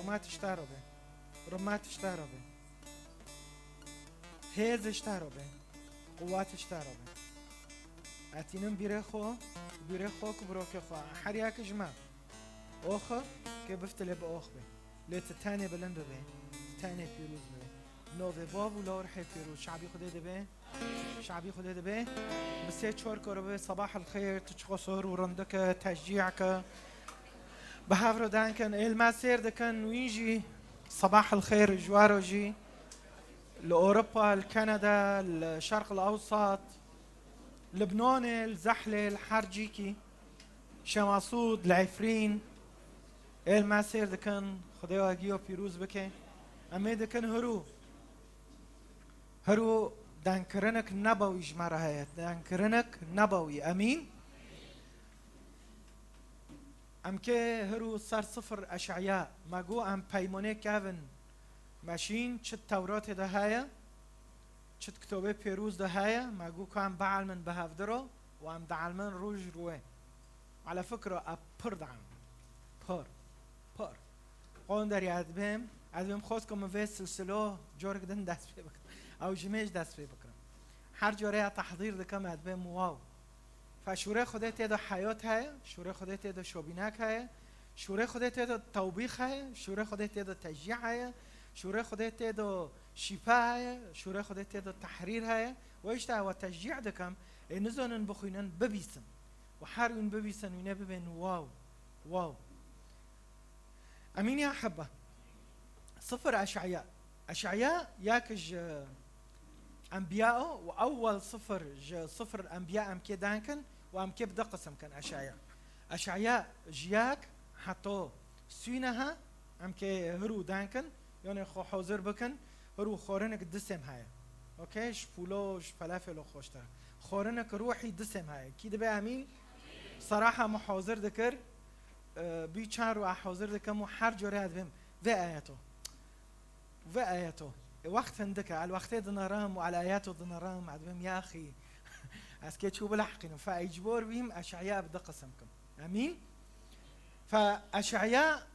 رومات اشتربه رومات اشتربه هيز اشتربه قوات اشتربه اتینم بیره خو کبروک خو حریاک جمع اوخه که بفتله به اوخ به لیت تاني بلند به تاني پیروز به نوه باب و لور حي پیروز شعبي خده ده به شعبي خده ده به بسيت شور كوربه صباح الخير تشخصر ورندك تشجيعك بهافرو دانكن الماسير دكن ويجي صباح الخير جواروجي لأوروبا لكندا الشرق الأوسط لبنان الزحلة الحرجيكي شماسود العفرين الماسير دكن خديوا جيو بيروز بكي أمي دكن هرو دانكرنك نبوي جمرة هاي دانكرنك نبوي أمين ام که هرو سر صفر اشعیاء مگو ام پیمانه کهون ماشین چت تورات ده هایا چت کتابه پیروز ده هایا مگو که ام بعلمن بهفدرو و ام دعلمن روش روه على فكرة أبر دعم پر قون در عدبهم خواستكم من في سلسلة جورك دن دست بي بكرم أو جميج دست بي بكرم هر جوري تحضير دكم عدبهم واو فشوره خودت یه حیات هست، شوره خودت یه شوبینک هست، شوره خودت یه توبیخ هست، شوره خودت یه تشجیع هست، شوره خودت یه شفا هست، شوره خودت یه تحریر هست و ایشتا و تشجیع دکم نزانن بخوینن ببیسن و هر اون ببیسن و نببین واو امین یا حبه صفر اشعیاء یکش انبياء واول صفر الانبياء ام كي دانكن وام كي بدا قسم كان اشعياء جياك حطو سوينها ام كي هرو دانكن يعني خو حاضر بكن هرو خورنك دسم هاي اوكي شفولوش فلافل وخوشتر خورنك روحي دسم هاي كي دبا امين صراحه محاضر ذكر بي چار و حاضر ذكر مو هر جوره ادم و اياته وقت عندك على الوقت دنارام وعلى آياته دنارام عدبهم يا أخي أسكت شو بلحقين فإجبار بهم أشعياء بدأ قسمكم أمين فأشعياء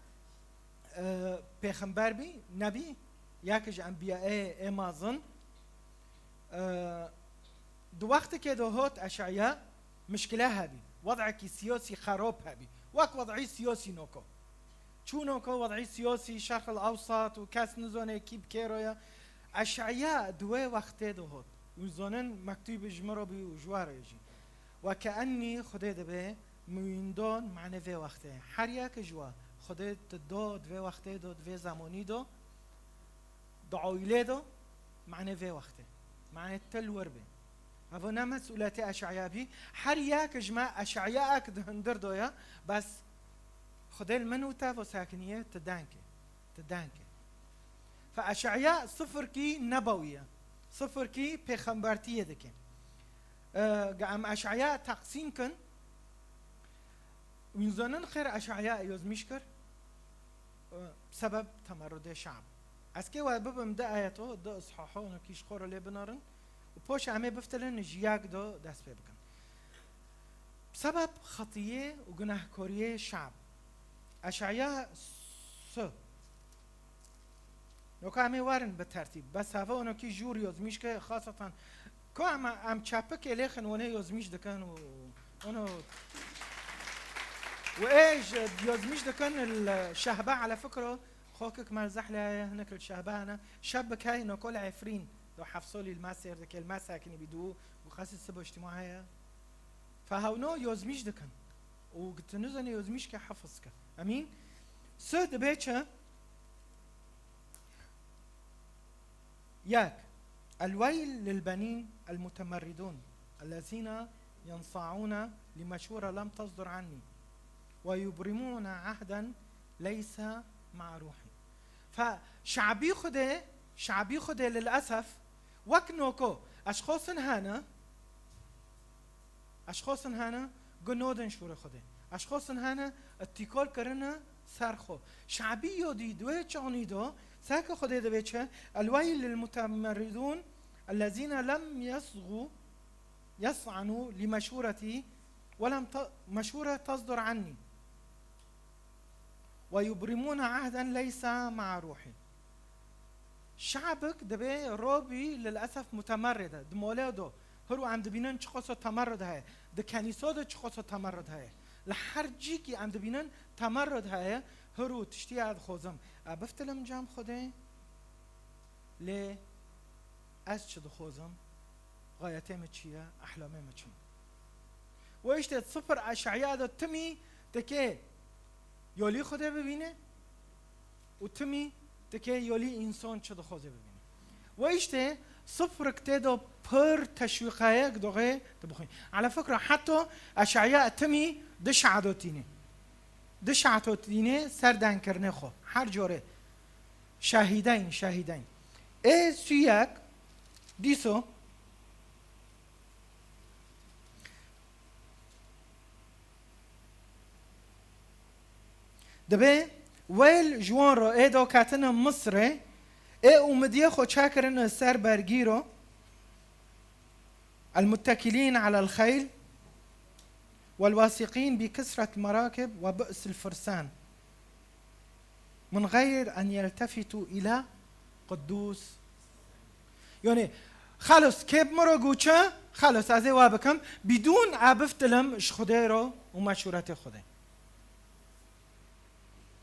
بيخنبر بي نبي ياكج أنبياء أمازون دو وقت كده هوت أشعياء مشكلة هبي وضعك سياسي خراب هبي وضعي سياسي نوكو شو نوكو وضعي سياسي الشرق الأوسط وكاس نزونه كيب كيرويا اشعياء دوه وقته دهات وزانن مكتوب جمرة بي وجوار يجي وكأني خدای دبه مویندان معنی و وقته هر یک جوا خدای دو دوه وقته دو دوه زمانی دو دعایله دو معنی و وقته معنی تلور به هوا نه مسئولیت اشعیاء بی هر یک جمع اشعیاء که دهندر دویا بس خدای المنوته و ساکنیه تدانکه فأشعياء صفر كي نبوية صفر كي پیغمبرتية دكين قام أشعياء تقسيم كن ويزانن خير أشعياء يزمشكر بسبب تمرد شعب اسكي واببم ده آياته ده اصحاحه ونكيش خورا لي بنارن وبوش عمي بفتلن جياك ده دست بكن بسبب خطية وجناهكورية شعب أشعياء نوكا عمي وارن بالترتيب بس هذا أنا كي جور يزميش كه خاصة كو عم تشابك إليخن وانا يزميش دكان وانا وإيش يزميش دكان الشهبة على فكرة خوكك مال زحلة هناك الشهبة أنا شبك هاي نقول عفرين لو حفصولي الماسير دك المساكن بدو وخاصة سبب اجتماعية فهونو يزميش دكان وقلت نزني يزميش كحفظك أمين سود بيتشا ياك الويل للبنين المتمردون الذين ينصاعون لمشورة لم تصدر عني ويبرمون عهدا ليس مع روحي فشعبي خده للأسف وكنوكو أشخاص هانا جنودن شور خده أشخاص هانا اتكال كرنا سرخو شعبي يودي دوه چانيدو ساك خده ده بيچه الويل للمتمردون الذين لم يصعنوا لمشورتي ولم مشورة تصدر عني ويبرمون عهدا ليس مع روحي. شعبك دبي روبي للأسف متمردة دمولادو هرو عم دبينن چخوصو تمرد هاي دكانيسو دو چخوصو تمرد هاي لحرجي كي عم دبينن تمرد هاي هرو تشتي عاد خوزم بفتلم جام خوده لي از چه خوزم غايتي مچيه احلامي مچم ويشت صفر اشعياء دو تمي تكي يولي خوده ببينه و تمي تكي يولي انسان چه خوزه ببينه ويشت صفر كتادو بر تشويقايك دوغي تبخين. على فكرة حتى اشعياء تمي دشعتوتيني سردان كرنه خو هر جوره شاهدين اي سياك ديسو دبي ويل جوان رو ايدو كاتنا مصر اي امديه خو چاكرن سر برگيرو المتكلين على الخيل والواثقين بكثرة المراكب وبؤس الفرسان من غير أن يلتفتوا إلى قدوس. يعني خلص كيف مرة قوشة خلص أزي وابكم بدون عبفتلم إش خديرو ومشورات خدي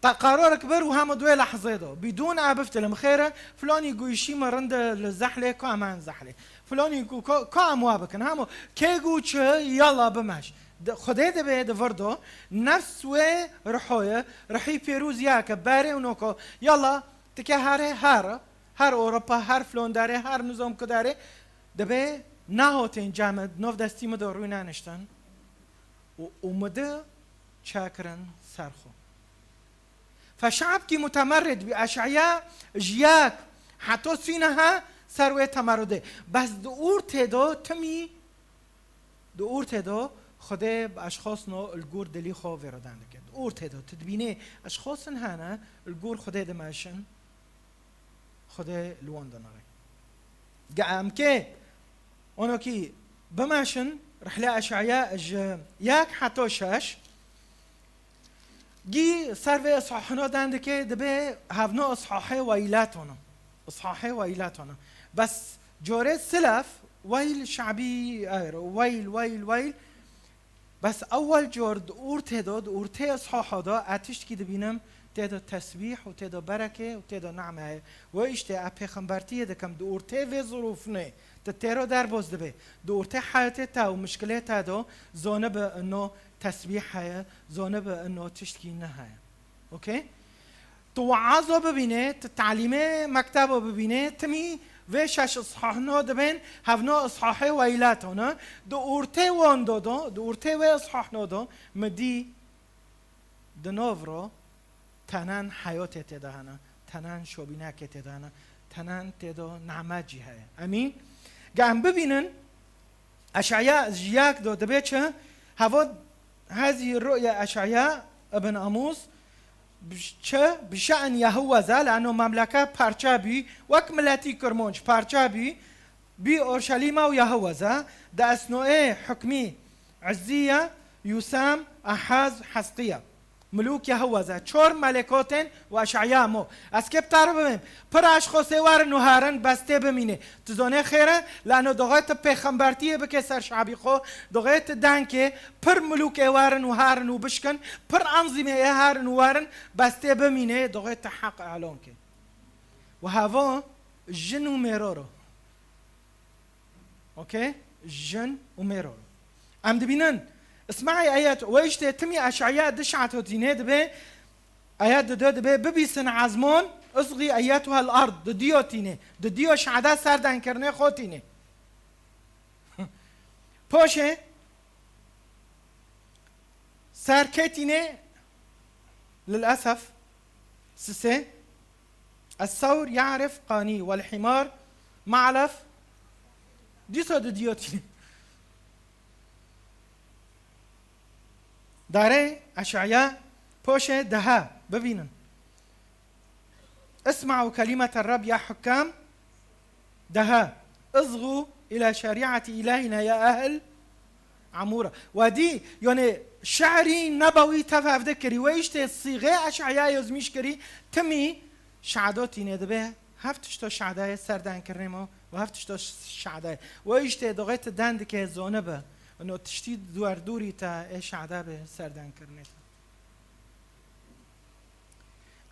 قرار كبر وهم دوي لحظة دو بدون عبفتلم خيره فلان يقول شيء مرند الزحلة كامان زحلة فلان يقول كام وابكن همو كي قوشة يلا بمش خدای دبه دوردو نفس و رحوه رحی پیروز یاک باره اونوکو یلا تکه هر اروپا هر فلان داره هر نظام که داره دبه نهاتین جامد نو دستی مدار روی ننشتن و اومده چاکرن سرخو فشعب کی متمرد بی اشعیا جیاک حتی سینها سروی تمرده بس دور تدو تمی دور تدو خدا باشخاص نو الجور دلی خو وردان دکد اور تدو تدبینه اشخاص هانا الجور خدا دماشن خدا لوان دناره قام که اونو کی بماشن رحله اشعياء ياك حتى شاش جي سرفي اصحاحنا دندكه دبي هفنا اصحاحي ويلاتنا بس جوري سلف ويل شعبي ويل بس اول جورد اورته اصحاحا دا اتش کی دبینم تدا تسبیح و تدا برکه و تدا نعمه و اشته پیغمبرتی دکم دو اورته و ظروف نه تترو در باز دبه دو اورته حیات تا و مشکلات تا دو زانه به انه تسبیح هیا زانه به انه تشتکی نه هیا اوکی تو وعظه ببینه تعلیمه مکتبه ببینه تمی و شش اصحاحنا دبن هفنا اصحاحه ویلاتانا دو اورته وان دادا دو اورته و اصحاحنا دا مدی دناورا تنان حیات تدهانا تنان شوبینه که تدهانا تنان تدا نعمجی هیا امین قام ببینن اشعياء جياك دو دبيتشه هوا هذه الرؤيا اشعياء ابن آموز بشأن يهوذا لأنه مملكة پارچابي وكملاتي كرمونش پارچابي بي أورشليم ويهوذا دا أثناء حكمي عزية يوسام أحاز حزقية ملوك يهوذا چور ملكوتن و اشعياء مو اسكيب تعرف بهم پر اشخاص وار نهارن بسته بمینه تزانه خیره لانه دغایت پیغمبرتی بکه سر شعبی خو دغایت دنکه پر ملوک وار نهارن و بشکن پر انظمه هار نهارن بسته بمینه دغایت حق اعلان که و هوا جن و مرارو اوكي جن و مرارو ام دبینن اسمعي آيات ويشت تمي أشعياء دشعت وتينيد به آيات دود به ببيسن عزمان أصغي آياتها الأرض ديو تيني ديو شعدا سردن كرنه خوتيني باشه سركتيني للأسف سسي الثور يعرف قاني والحمار معلف دي صد ديو تيني داره اشعياء بوشه دها ببينن اسمعوا كلمة الرب يا حكام دها اصغوا إلى شريعة إلهنا يا أهل عمورة ودي يعني شعري نبوي تفاف ذكري ويشت الصيغة أشعياء يزميش كري تمي شعدوتي ندبه هفتش تو شعداء سردان كرنمو وهفتش تو شعداء ويشت دغيت داند که زونه به انه تشتید دوری تا ايش عذاب سردان كرنت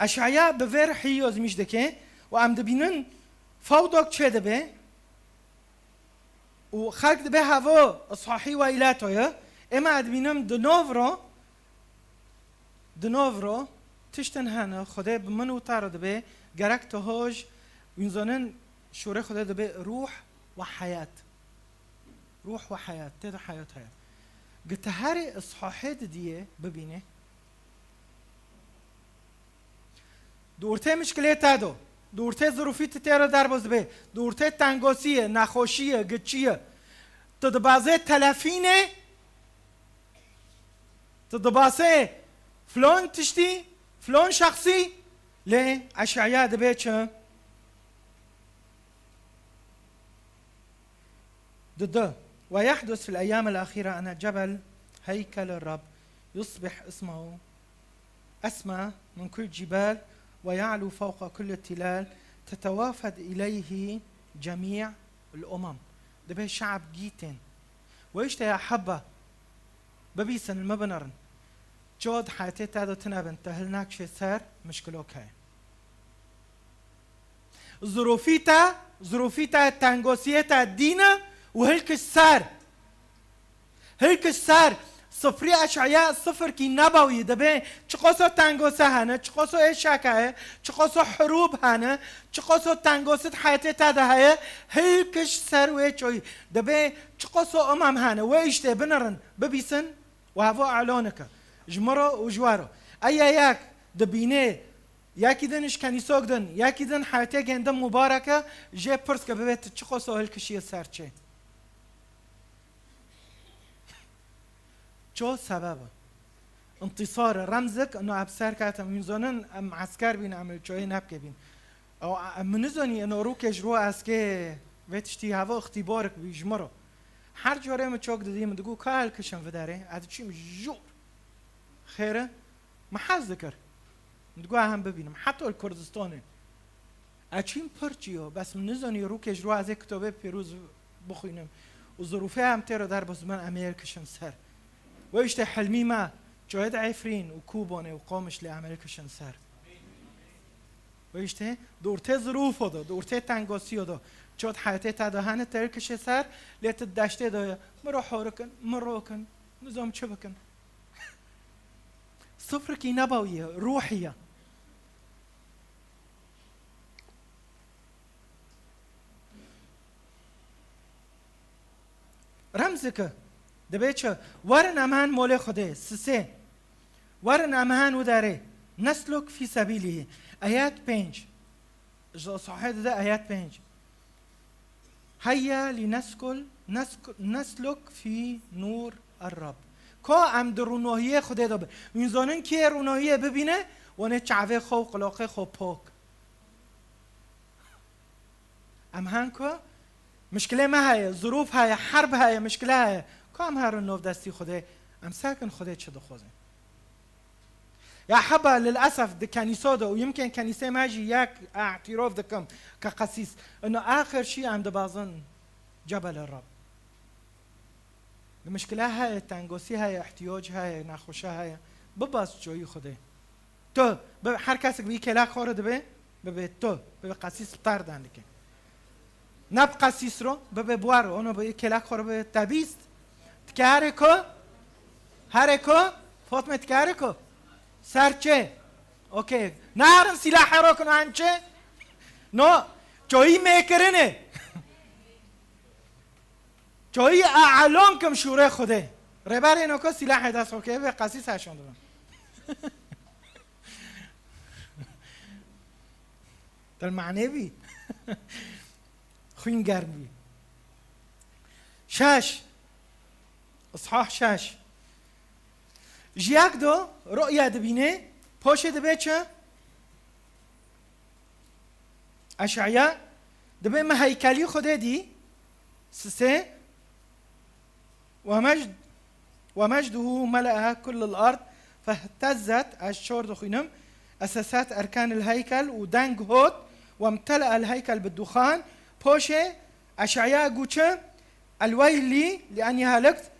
اشعياء بفر حيوز مش دكه وام دبينن فوضك چه دبه وخلق دبه هوا اصحاحي ويلاتويا اما ادبينم دنوفرو تشتن هانا خدا بمنو تارد به گرک تهاج وينزانن شوره خدا دبه روح وحياة روح وحياة تدا حياة هيا قلت هاري اصحاحات دي ببينه دورته مشكله تادو دورته ظروفیت تیرا در باز به دورته تنگاسیه نخوشیه گچیه تدبازه تلفینه تدبازه فلان تشتی فلان شخصی لی اشعیاء دبه چه ضده ويحدث في الأيام الأخيرة أن جبل هيكل الرب يصبح اسمه أسمى من كل الجبال ويعلو فوق كل التلال تتوافد إليه جميع الأمم ده به شعب جيتين ويشت يا حبة ببيسن المبنرن جود حياتي تادو تنابن تهلناك شي سار مشكلوك هاي ظروفيتا تنگوسيتا دينا وهلك السار صفري اشعياء صفر كي نبوي دبي چقوسو تنگوسه هنه چقوسو اشاكه چقوسو حروب هنه چقوسو تنگوسه حياتي تاده هي هلكش سر ويچوي دبي چقوسو هنه ويشته بنرن ببيسن وهفو اعلانك جمرو وجوارو اياك دبينه ياكي دنش كنيسوك دن ياكي دن حياتي گنده مباركه جي پرسكه ببيت چقوسو هلكشي سر چه شو سببه انتصار رمزك انه ابصار كاتم من زنن ام عسكر بين عمل شوي نبكي بين او من زني انه روك جرو اسكي وتشتي هوا اختبارك بيجمره هر جوره ما چوك دديم دغو كال كشن وداره اد چي جو خيره ما حظ ذكر دغو هم ببينم حتى الكردستان اچين پرچيو بس من زني روك جرو از كتابه پیروز بخوينم وظروفه هم تر در بزمن امريكشن سر ويشت حلمي ما جايد عفرين وكوباني وقامش لأمريكشن سر ويشت دورته ظروف هذا دورته تنگاسی هذا جاد حياته تدهانه ترکش سر لیت دشته دایا مرا حارکن مراکن نظام چه بکن صفر کی نبویه روحیه رمزك دبيتش ورن أمان مول خده سسه ورن أمان وداره نسلك في سبيله آيات 5 صحيح ده آيات 5 هيا نسلك في نور الرب كا ام درونهیه خده دابه میزانن که رونهیه ببینه ونه چعوه خو قلاقه خو پاک ام هنکا مشكله ما هي ظروف هي حرب هي مشكله هي كم هر النوف دستي خده ام ساكن خده چه دخوزه يا حبا للاسف ده كنيسه ده ويمكن كنيسه ماجي ياك اعتراف دكم كقسيس انه اخر شيء عند بعضن جبل الرب المشكله هي تنگوسی هي احتياج هي نخوشه هي بباس جوي خده تو هر کسی بی کلاک خورده به تو به قسیس بتر دندکه نب قسیس رو به بوارو اونو به کلاک خور به تبیست تکاره کو هرکو فاطمه تکاره کو سرچه اوکی نهرن سلاح رو کنو هنچه نو جایی میکرنه جایی اعلام کم شوره خوده ربر اینو که سلاح دست اوکی به قسیس هشون دارم در معنوی خوین گرمی شش اصحاح شش جیاک دو رؤیا دبینه پاشه دبه چه اشعیا دبه ما هیکلی خوده دی سه و مجد ومجده ملأ كل الأرض. فاهتزت الشور دخينم أساسات أركان الهيكل ودانج هوت وامتلأ الهيكل بالدخان. بوشي أشعياء قوشة الويل لي لأني هلكت.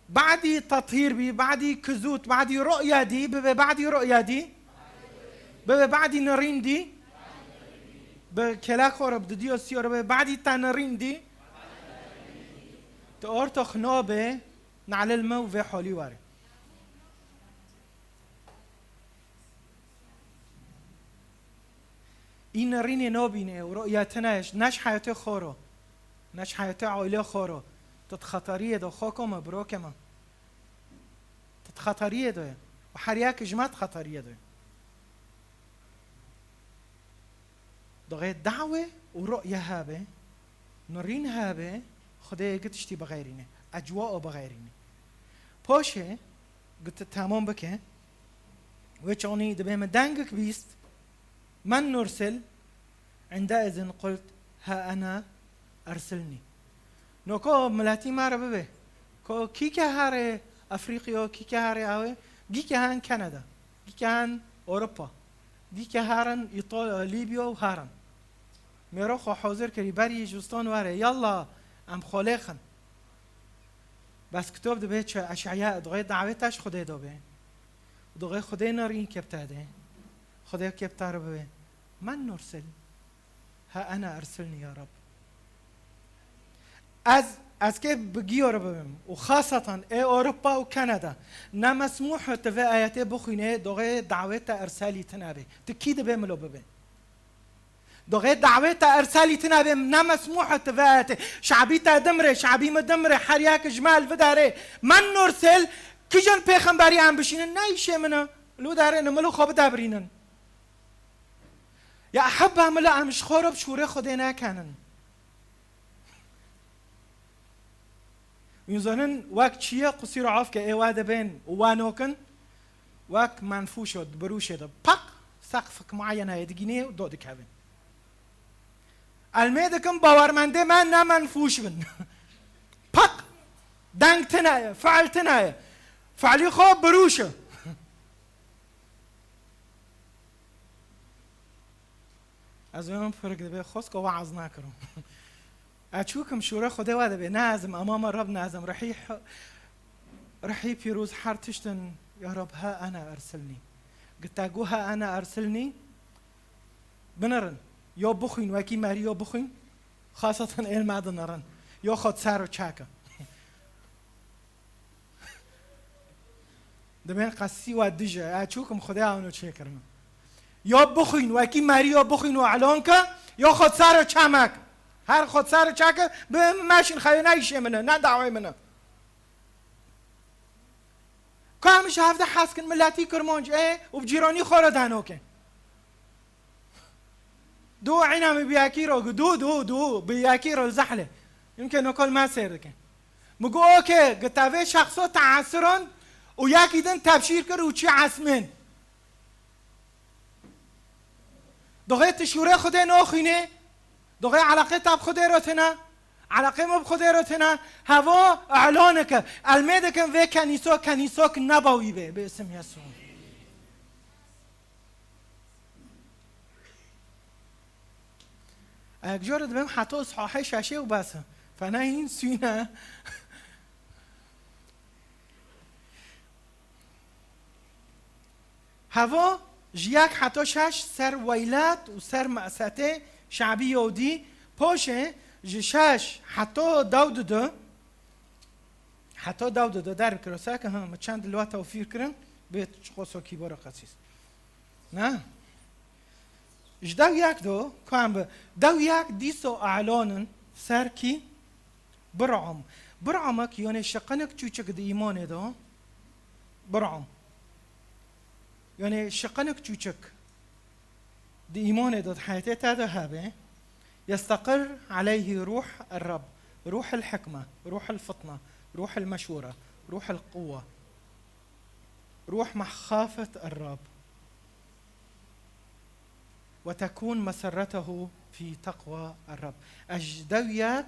بعدي تطهير بي، بعدي كزوت، بعدي رؤيا دي، بعدي رؤيا دي، بعدي نرين دي، بكلا خورب ديو سيور بعدي تنرين دي. تورتخ نوبه نعل المو في حولي واري. این نرین نوبینه و رؤیتناش نش حیاتی خورو، نش حیاتی عائله خورو. تتخطریه دو خوکم بروکم، تتخطریه دوی و حریاک جماعت خطریه دوی. دغه دعوه و رؤیه هابه نرین هابه خدای گتشتی بغیرینه اجواء بغیرینه. پاشه قلت تمام بكه وچوني دبي من دانجك بيست من نرسل. عندئذ قلت ها أنا أرسلني. نوكو ملاتي مارا ببه كو كيكا هاري أفريقيا، كيكا هاري أوي، كيكا هان كندا، كيكا هان أوروبا، كيكا هارن إيطاليا ليبيا وهارن ميروخو حوزر كري بري جوستون واري يلا أم خوليخن. بس كتاب دبي چه أشعياء دغي دعوتش خدای دبي دغي خدای نارين كبتاده خدای كبتار ببه من نرسل ها أنا أرسلني يا رب. از كيف بجيو ربهم وخاصة أوروبا وكندا نمسموح تفا آياتي بخينه دغي دعوته أرسالي تنابي تكيد بيملو ببه دغه دعوت ارسالی تنابه نمسموح تفاته شعبیتا دمره شعبی مدمره حریاک جمال وداره من نرسل کجن پیغمبری ام بشینن نیشه منه لو داره نملو خواب دابرینن یا احب عمل امش خورب شوره خدای نکنن میزنن وقت چیه قصیر عاف که ایواده بین وانوکن وقت منفوش شد بروشه ده پاک سقف معینه دیگینه و دو دکابن الميدكم باورمنده من نمنفوش بن پاک دنگ تنایه فعل تنایه فعلی خواب بروشه از اون فرق ده خواست که وعظ نکرم اچوکم شوره خوده واده به نازم امام رب نازم رحی پیروز حر تشتن یا رب ها انا ارسلني قلت اقو ها انا ارسلني بنرن یا بخوین وکی مری یا بخوین خاصة این ماده نرن یا خود سر و چاکه دبین قصی و دیجه اچوکم خدا اونو چه کرم یا بخوین وکی مری یا بخوین و علان که یا خود سر و چمک هر خود سر و چاکه به ماشین خیلی نیشه منه نه دعوی منه که همیشه هفته حس کن ملتی کرمانج و بجیرانی خوره دهنو کن دو عينامي بياكيرو دو بياكيرو الزحله يمكن اكل ما سيرك مگو اوكي قتاوي شخصو تعسرن وياكي دن تبشير كر وچي عسمن دغه تشوره خود نوخينه دغه علاقه تاب خود روتنا علاقه مب خود روتنا هوا اعلانك الميدك و كنيسوك نبوي به باسم يسوع. اجارت بهم حتی صحاحه شاشه و بس فانا این سینه هوا جیاک حتی شش سر ویلات و سر مأساته شعبی یهودی پاشه جشش حتی داود دو در کراسه که هم چند لوات توفیر کرن بیت خصو کی بارا قصیص نه جداو یک دو کام به داو یک دیسو اعلانن سر کی برعم که یعنی شقنک چوچک دی ایمان دو برعم یعنی شقنک چوچک دی ایمان دو حياته تاده هبه يستقر عليه روح الرب روح الحكمة روح الفطنة روح المشورة روح القوة روح مخافة الرب وتكون مسرته في تقوى الرب. اج دویاک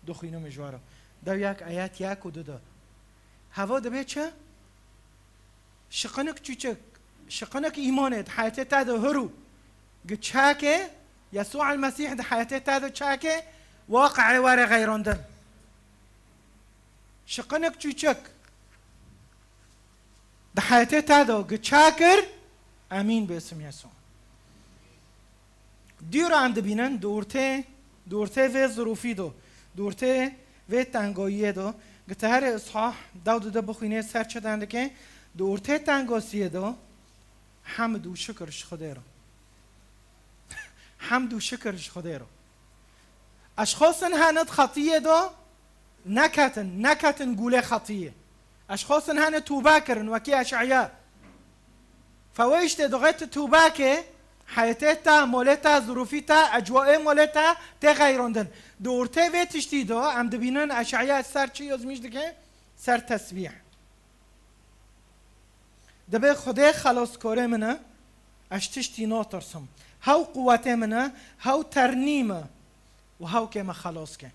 دخینو مجوارا دویاک آیات یک و دو هوا دبه چه؟ شقنك چوچك شقنك إيمانت حياتي تادو هرو قد شاكي يسوع المسيح ده حياتي تادو شاكي واقع واري غيروندن شقنك چوچك ده حياتي تادو قد شاكر آمين باسم يسوع دير عند بينن دورته في ظروفي دو دورته في تنگویه دو گته هر اصحاح داود ده بخوینه سر چه دنده که دورته تنگوسیه دو حمد و شکرش خدا رو حمد و شکرش خدا رو اشخاص هنت خطیه دو نکتن گوله خطیه اشخاص هنت توبه کرن وکی اشعیا فویشت دوغت توبه که حياتها مولتها ظروفيتها اجواء مولتها تغيروندن دورته و تشتيدو عم دبينن اشعياء سر چي يزميش دكه سر تسبيح دبه خدا خلاص كوره منه اشتشتي ناطرسم هاو قوته منه هاو ترنيمه وهاو كما خلاص كه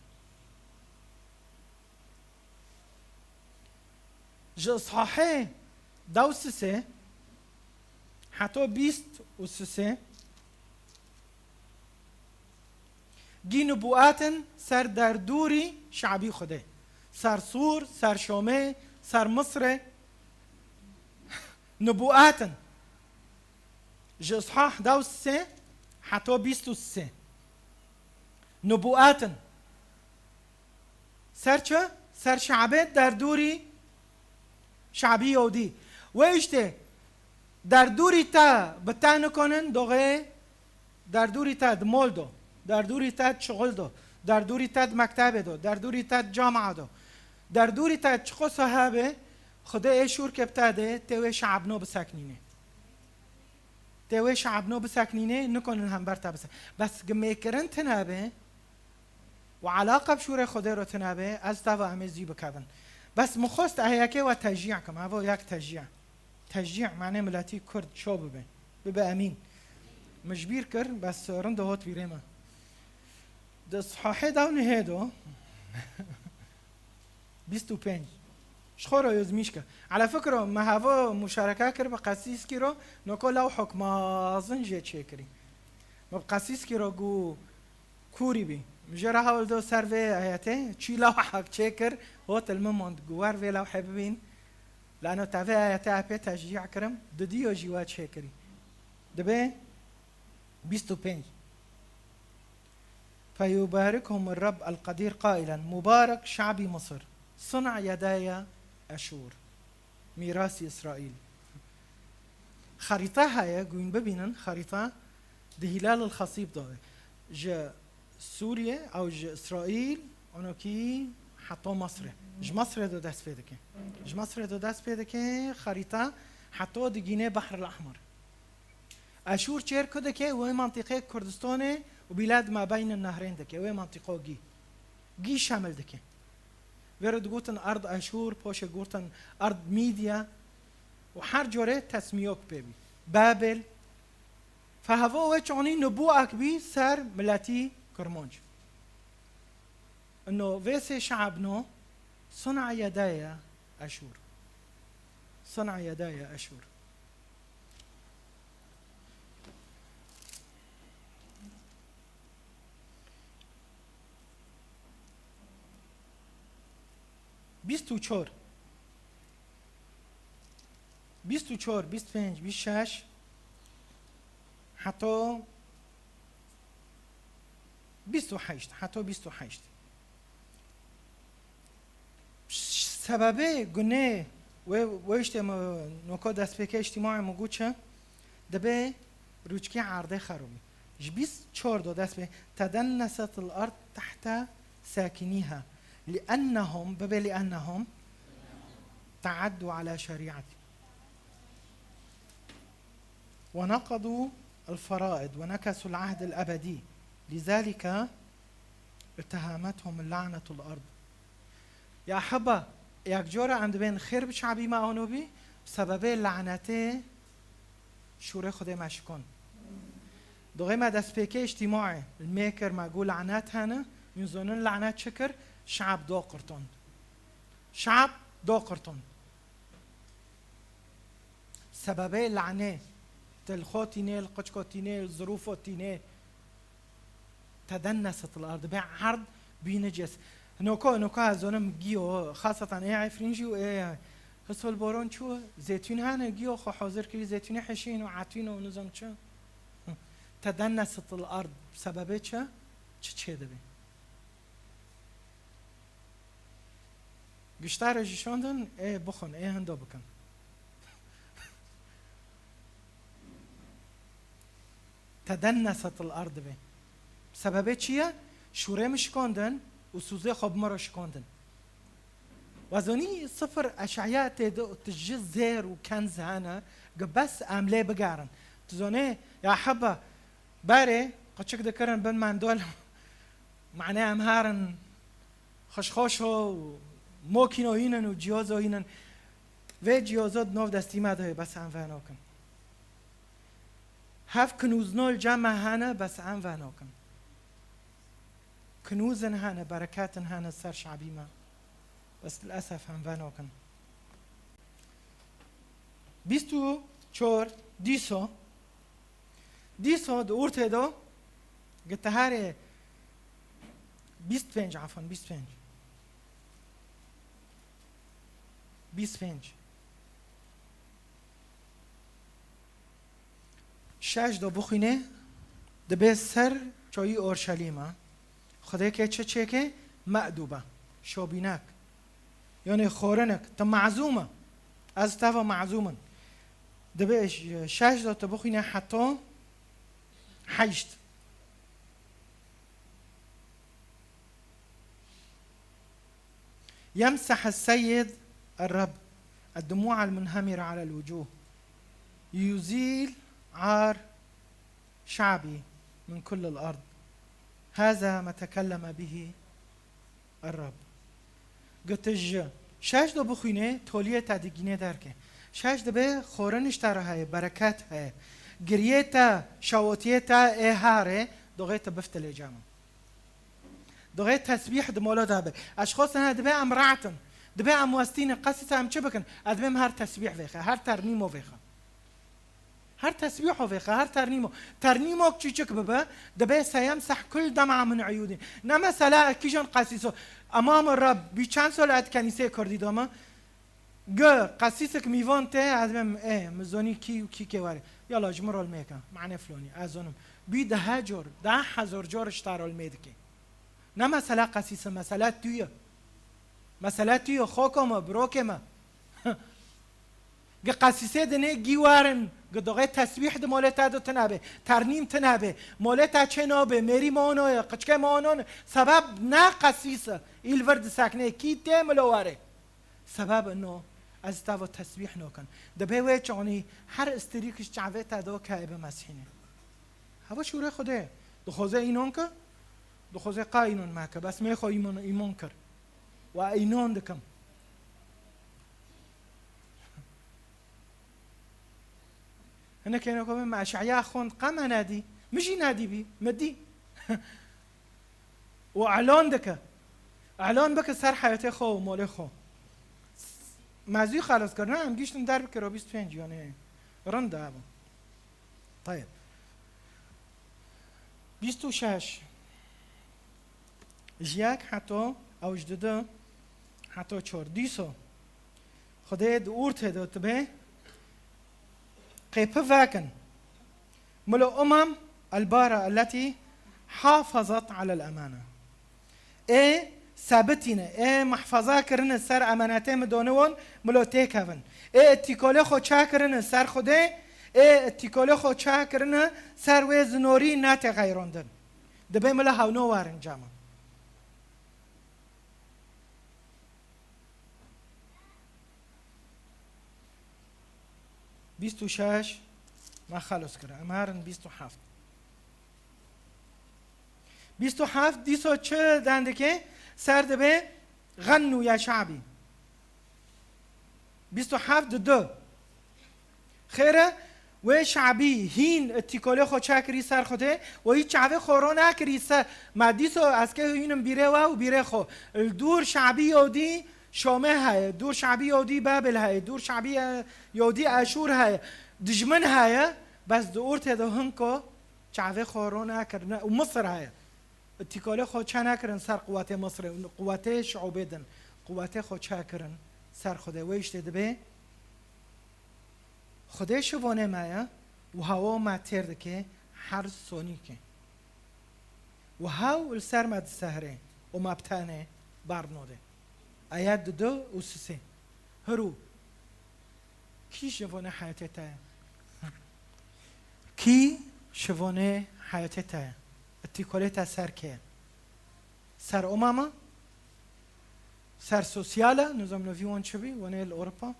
جصحاحه دوسسه حتی 23 گی نبواتن سر در دوری شعبی خوده سر سور، سر شامه، سر مصر نبواتن جصحاح 23 حتی 23 نبواتن سر چه؟ سر شعبه در دوری شعبی یهودی و اشته در دوری تا بتانو کنن دوغه در دوری تا مول دو در دوری تا شغل دو در دوری تا مکتب دو در دوری تا جامعه دو در دوری تا چخو صحابه خدا ایشور که بتاده توی شعبنو بسکنینه توی شعبنو بسکنینه نکنن هم برتا بس بس گمیکرن تنابه و علاقه بشور خدا رو تنابه از تا و امیزی بکبن بس مخواست احیاکه و تشجیع کم هوا یک تشجيع معناه ملاتي كرد شو ببقى امين مجبير كر بس رنده هوت بيريما ده صحاحي داون هيدو 25 شخورا يزميشكا على فكرة ما هوا مشاركة كر بقسيس كيرو نوكو لو حكم اظن جي تشيكري ما بقسيس كيرو جو كوري بي مجرى هاول دو سيرفي اياتي تشي لو حق تشيكر هوت المموند جوار في لو حبيبين لأنه تعرفي تعرفي تشجيع كرم دديو جوات شكري دبي 25 فيباركهم الرب القدير قائلا مبارك شعبي مصر صنع يداي أشور ميراث إسرائيل خريطة هاي قوين ببينن خريطة ده هلال الخصيب ده ج سوريا أو ج إسرائيل أنوكي حتى مصر مصر دو دست پیدا که مصر دو دست پیدا که خریطه حتی دگینه بحر الأحمر اشور چیر کده که وی منطقه کردستان و بلاد ما بین النهرین ده که وی منطقه گی شامل ده که ورد گوتن ارض اشور پوش گوتن ارض میدیا و هر جوره تسمیوک ببی بابل فهوا و چونی نبوعک بی سر ملتی کرمانج انه ویس شعبنا صنع يداي أشور صنع يداي أشور بیست چهار 25 26 حتی 28 حتی 28 سببه گناه و اجتماع نکات دست پیک اجتماعی موجود چه دبه روچکی عرضه خرومی جبیس 4 دست به تدنست الارض تحت ساكنيها لانهم تعدوا على شريعتي ونقضوا الفرائض ونكسوا العهد الابدي لذلك اتهمتهم لعنة الارض يا حبا یک جوره عند بین خیر شعبی ما آنو بی سبب لعنته شوره خود مشکن دوغی ما دست پیکه اجتماعی المیکر ما گو لعنت هنه میزونن لعنت شکر شعب دو قرطان شعب دو قرطن سببه لعنه تلخوتينه القشكوتينه الظروفوتينه تدنست الارض بعرض بينجس نوكو هزونم جيو خاصة ايه عفرينجي وايه هسول بورون شو زيتون هانا جيو خو حاضر كري زيتون حشين وعاتين ونظام شو تدنست الارض بسببه چه دبي گشتار جشوندن ايه بخون ايه هندو بكن تدنست الارض به سببه چیه؟ شوره مشکاندن و سوزه خوب مرا شکاندن وزونی صفر اشعیاء تجز زیر و کنز هانا بس عمله بگارن تزونه یا حبا باره قچک دکرن بن من دول معناه امهارن خشخوشو و موکینو اینن و جیازو اینن و جیازات نو دستی مده بس هم فناکن هف کنوزنول جمع هانا بس هم فناکن كنوزن هانا بركات هانا سر شعبي ما بس للأسف هم فانوكن بيستو چور ديسو دورت دو قلت هاري 25 عفوا 25 شاش دو بخينه دبي سر چوي اورشليمه خدای که چه که معدوبه شوبینک یعنی خورنک تا معزومه از تا معزومن دبه شش دات بخینه حتی حیشت يمسح السيد الرب الدموع المنهمرة على الوجوه يزيل عار شعبي من كل الأرض هذا ما تكلم به الرب قلت شاش دو بخوینه تولیه تدگینه درکه شاش دو به خورنش تره برکت های گریه تا شواتیه تا اهاره دوغه تا بفتل جامع دوغه تسبیح دمولا دابه اشخاص هنه دبه امرعتن دبه امواستین قصص هم چه بکن ادبه هر تسبیح ویخه هر ترنیمو ویخه هر تسبيح وفيخه هر ترنيمو كيشك ببا دبي سيمسح كل دمعة من عيوني نما سلا كيجن قسيسو امام الرب بيچند سال ات كنيسه كردي دوما گ قسيسك ميفونته ادم ايه مزوني كي كواري يلا جمر الميكا معنى فلوني ازونم بي ده جور ده حزور جور اشتار الميدكي نما سلا قسيسه مسالات تويا خوكما بروكما گ قسيسه دنه گيوارن گدوغه تسبیح ده مولتا دو تنابه ترنیم تنابه مولتا چنابه مری مانو قچکه مانون سبب نه قسیسه ایل ورد سکنه کی تملواره سبب انه از تا و تسبیح نکن دبه و چونی هر استریکش چاوه تا دو که به مسیحه هوا شوره خوده دو خوزه اینون که دو خوزه قاینون ماکه بس میخوا ایمون کر و اینون دکم هنا كانوا كمان مع اشعياء خون قام نادي مشي نادي بي مدي واعلان دك اعلان بك سر حياتي خو مال خو مازی خلاص کردن هم گیشتن در بکر 25 یعنی رنده ابو طيب 26 جیاک حتی اوجدده حتی 4 دیسو خدای دورت داد به قيب فاكن ملو البارة التي حافظت على الأمانة ايه ثابتين ايه محفظة كرن سر أماناتي مدونون ملو تيكافن ايه اتكالي خو چاكرن سر خوده ايه اتكالي خو چاكرن سر ويز نوري ناتي غيروندن دبي ملا هاونو وارن جامع بیست شش ما خلص کرده امهارن 27 27 دیسو چه دنده که سرده به غنو یا شعبی 27 دو خیره و شعبی هین اتکاله خود چکری سر خوده و هیچ شعبه خورا نکری سر مدیسو از که هینم بیره و بیره خو الدور شعبی یودی شامه هاي دور شعبي يهودي بابل هاي دور شعبي يهودي اشور هاي دجمن هاي بس دور تدو هنكو شعبي خورونا كرنا ومصر هاي اتكاله خو چنا کرن سر قوات مصر قوات شعوبدن قوات خو چا کرن سر خدا ویشت دبه خدا شوانه مایا و هوا ما ترد که هر سونی که و هاو السر مد سهره و مبتانه برنوده آیات دو و سه هرو کی شوانه حیاته تا کی شوانه حیاته تا اتکاله تا سر که سر اماما سر سوسیاله نظام نوی وان چه بی وانه الاوروپا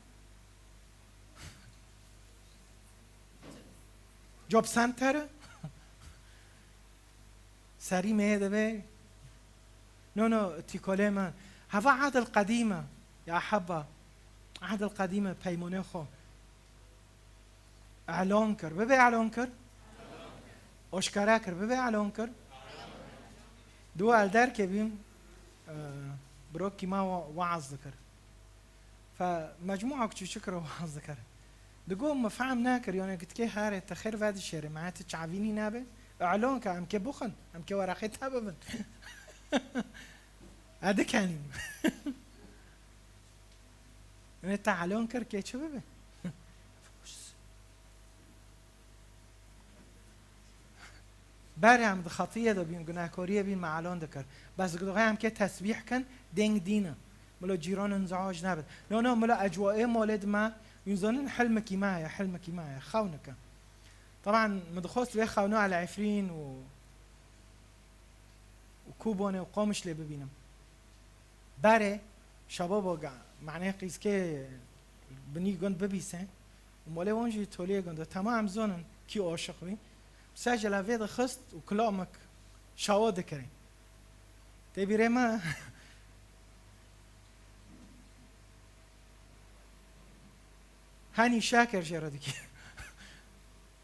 جوب سنتر سری مهده بی نو اتکاله من هوا عهد القديمة يا أحبة عهد القديمة پیمانه خو اعلان کر ببی اعلان کر آشکارا کر ببی اعلان کر دو الدر که بیم بروكي ما وعظ ذكر فمجموعة كتشو شكرا وعظ ذكر دقوم ما فهم ناكر يعني قلت كي هاري تخير فادي الشارع معناته تشعبيني نابه اعلان كام كي بخن ام كي ورقتها ببن هذا كان يعني تعالون كر كي شبابه باري عم خطيه ده بين گناهكاريه بين معلان دكر بس قدوغي هم كي تسبيح كان دينگ دينا ملا جيران انزعاج نبد لا ملا اجواء مولد ما ينزلن حلمك معايا خونك طبعا مدخوست بيه خونو على عفرين وكوبونه وقامش اللي ببينم باره شباب معناه قيس كي بني قند ببيسه وماله وانجي توليه قند تمام زونن كي عاشق بي سجل هفيد خست وكلامك شواده كرين تبيري ما هاني شاكر جرادكي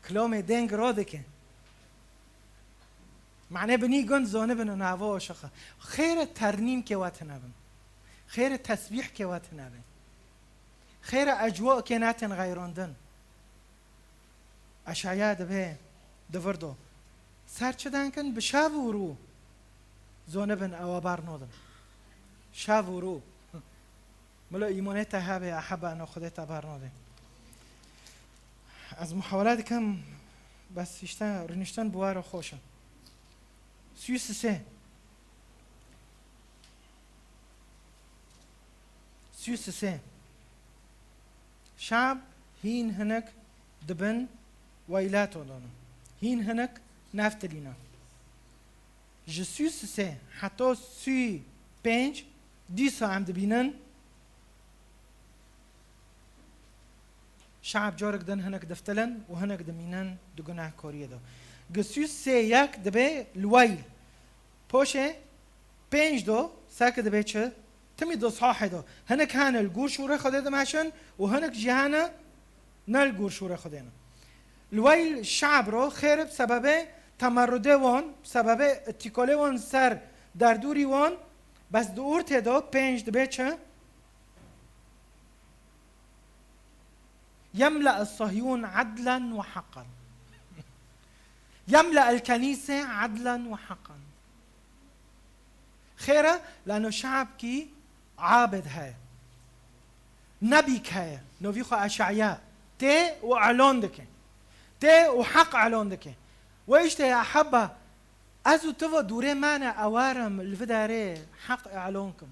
كلامي دنگ رادكي معناه بني قند زونه بنو نعوا عاشقه خير الترنيم كي واتنابن خير التسبيح كي واتنابن خير اجواء كيناتن غيروندن اشعياء دبه دفردو سر چدن کن به شاو و رو زونه بن او برنودم شاو و رو ملا ایمانت هبه احب انا خودت برنوده از محاولات کم بس اشتن رنشتن بوار خوشم سویس سه شعب هين هناك دبن ويلات ودانم هين هناك نفتلينا جسوس سه حتى سوي بنج ديسا عم دبينن شعب جارك دن هناك دفتلن وهناك دمينن دقناه كوريا دا جسوس سه يك دبي الويل بوشه بنج دو ساك دبي چه تمي دو صاحي دو هناك هان الجور شورة خده دماشن وهناك جهانا نال جور شورة خدينا الويل الشعب رو خير بسبب تمرده وان بسبب اتكاله وان سر در دوری وان بس دور تدا پنج دبه چه يملأ الصهيون عدلا وحقا يملأ الكنيسة عدلا وحقا خيره لأنه شعب كي عابد هاي نبي هاي نبي خو أشعياء تي وأعلان دكي تي وحق علون دكي وإيش يا أحبة أزو تفا دوري مانا أوارم الفداري حق أعلونكم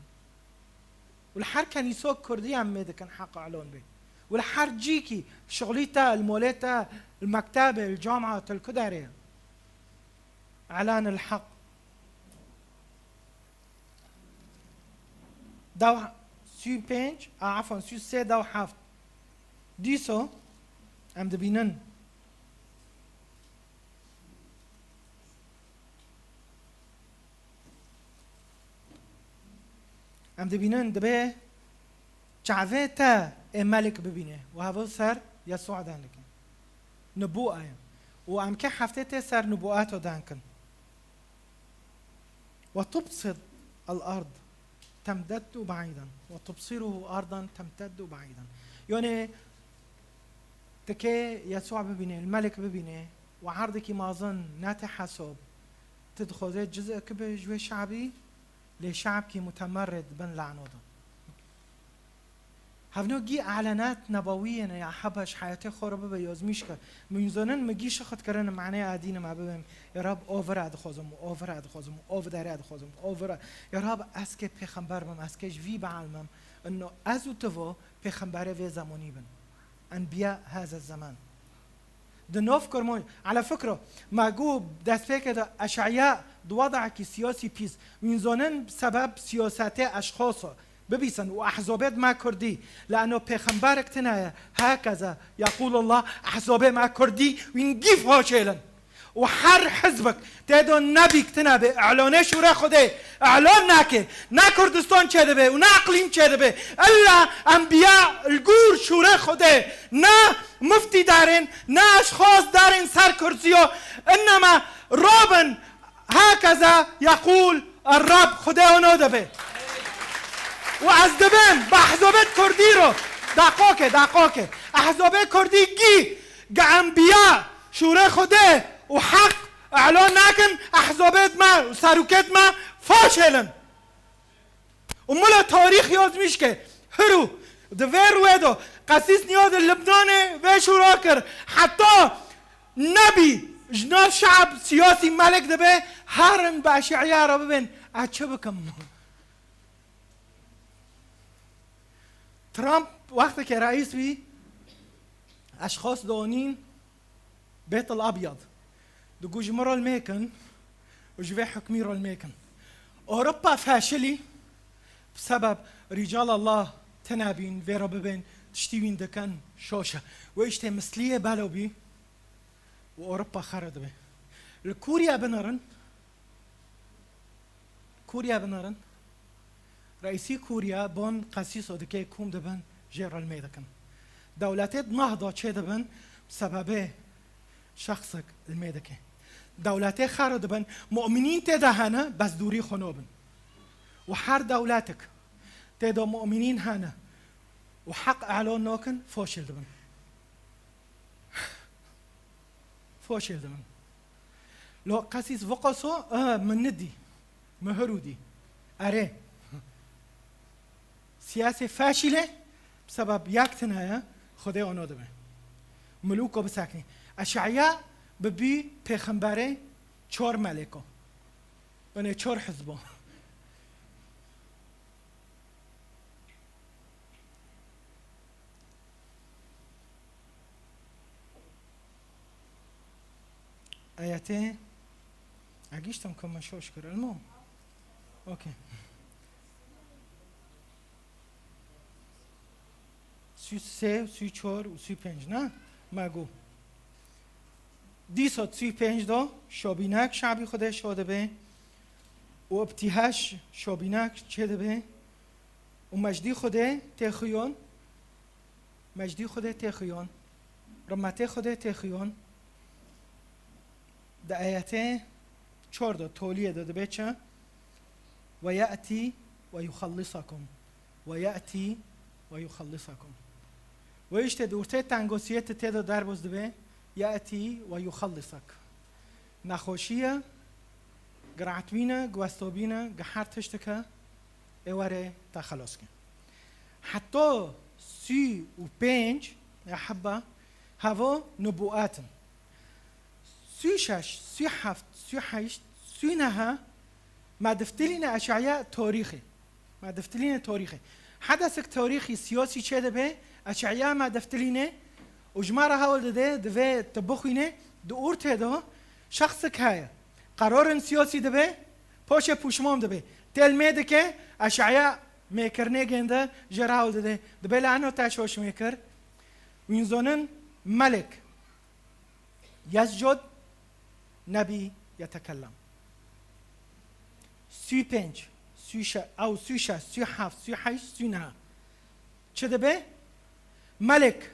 والحر كنيسو كردي عم كان حق أعلون بي والحر جيكي شغليتا الموليتا المكتبة الجامعة الكداري إعلان الحق دو سو بينج عفوا سو سي دو حافظ ديسو عم دبينن عم دبينن دبه جعفه تا ملك ببينه وهذا سر يسوع دانك نبوءة وعم كي حفتته سر نبوءاته دانكن وتبسط الأرض تمتد بعيدا وتبصره أرضا تمتد بعيدا. يعني تكي يسوع ببينه الملك ببينه وعرضك ما ظن ناتي حسب تدخل جزء كبير جوي شعبي لشعب كي متمرد بن لعنوده. هفنو جي اعلانات نبويه يا حبش حياتي خرب بيازميشك من زنن مجيش خد كرن معناه ادين ما بهم يا رب اوفر اد خوزم اوفر اد خوزم اوفر اد خوزم اوفر يا رب اسكي پیغمبر بم اسكيش في بعلمم انه ازو تفو پیغمبر في زماني بن انبياء هذا الزمان دنوف كرمون. على فكره معقوب دست كده اشعياء وضعك سياسي بيس من زنن بسبب سياسات اشخاص ببيسن واحزابات ما كردي لانه پیغمبرك تنايا هكذا يقول الله احزاب ما كردي وينجيف هاشيلن وحر حزبك تدو نبيك تنابه اعلانه شورا خوده اعلان نکه نه کردستان چه به و نه اقلیم چه به الا انبیاء الگور شورا خوده نه مفتی دارن نه اشخاص دارن سر کرسیو انما رابن هكذا يقول الرب خدا اونو دبه و از دبن با احزابت کردی رو دقاقه احزاب کردی گی انبیاء شورا خوده و حق اعلان نکن احزابت ما و سروکت ما فاشلن و ملا تاریخ یاد میش که هرو دویر ویدو قسیس نیاد لبنان و شورا کر حتی نبی جناب شعب سیاسی ملک دبه هرن با اشعیا را ببین اچه بکم. ترامپ وقتی که رئیس بی اشخاص دونین بیت الابيض دو جمرة الميكن وجوي حكميرو الميكن. اوروبا فاشلي بسبب رجال الله تنابين فيرا ببين تشتيوين دكان شوشة ويشتي مثلية بالو بي واوروبا خرد بي. الكوريا بنرن رئيسي كوريا بون قسيس ودكي كوم دبن جيرال ميدكن دولتي نهضة چه دبن بسبب شخصك الميدكي دولتي خرد بن مؤمنين تدهنا بس دوري خنوبن وحر دولتك تدا مؤمنين هنا وحق اعلان نوكن فاشل دبن لو قسيس وقصو من ندي مهرودي اره سياسة فاشلة بسبب يكتنها خده اونو دبن ملوكو بساكني اشعياء ببي پیغمبره 4 ملکو یعنی 4 حزبو آیاته اگیشتم که مشوش کرد المهم اوکی 33 34 و 35 نه مگو 235 دا شابینک شعبی خوده شاده به و ابتیهش شابینک چه ده به و مجدی خوده تخیون رمته خوده تخیون ده آیته 4 دا تولیه داده به چه و یأتی و یخلصکم و ایشته دورته تنگوسیت تیدا در بزده به يأتي ويخلصك نخوشية قرعتوينة قواستوبينة قحارتشتك اواره تخلصك حتى 35 يا حبة هوا نبوءات 36 37 38 39 ما دفتلين اشعياء تاريخي حدثك تاريخي سياسي چه به اشعياء ما دفتلينه وجمارة هول ده تبخينه دور تدا شخصك هاي قرار سياسي ده پاش پوشمام ده تلميده که اشعياء ميكرنه گنده جرا هول ده لعنه تشوش ميكر وينزونن ملك يسجد نبي يتكلم 35 36 او 36 37 38 39 چه ده ملك